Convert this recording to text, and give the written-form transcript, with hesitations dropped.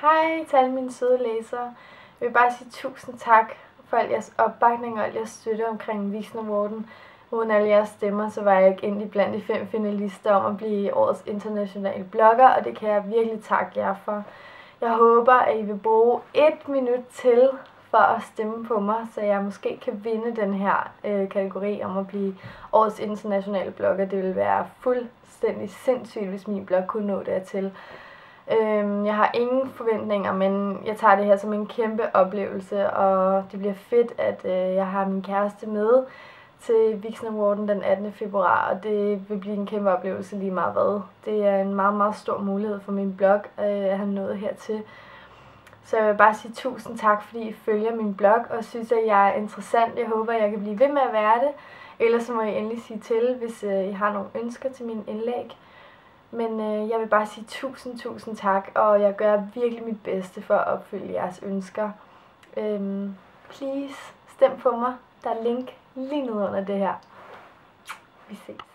Hej til alle mine søde læsere. Jeg vil bare sige tusind tak for al jeres opbakning og al jeres støtte omkring Vixen Awarden. Uden alle jeres stemmer, så var jeg ikke egentlig blandt de 5 finalister om at blive årets internationale blogger, og det kan jeg virkelig takke jer for. Jeg håber, at I vil bruge 1 minut til for at stemme på mig, så jeg måske kan vinde den her kategori om at blive årets internationale blogger. Det vil være fuldstændig sindssygt, hvis min blog kunne nå dertil. Jeg har ingen forventninger, men jeg tager det her som en kæmpe oplevelse, og det bliver fedt, at jeg har min kæreste med til Vixen Awarden den 18. februar, og det vil blive en kæmpe oplevelse lige meget hvad. Det er en meget, meget stor mulighed for min blog, at have nået hertil. Så jeg vil bare sige tusind tak, fordi I følger min blog og synes, at jeg er interessant. Jeg håber, jeg kan blive ved med at være det. Ellers så må I endelig sige til, hvis I har nogle ønsker til mine indlæg. Men jeg vil bare sige tusind tak, og jeg gør virkelig mit bedste for at opfylde jeres ønsker. Please, stem på mig. Der er link lige nede under det her. Vi ses.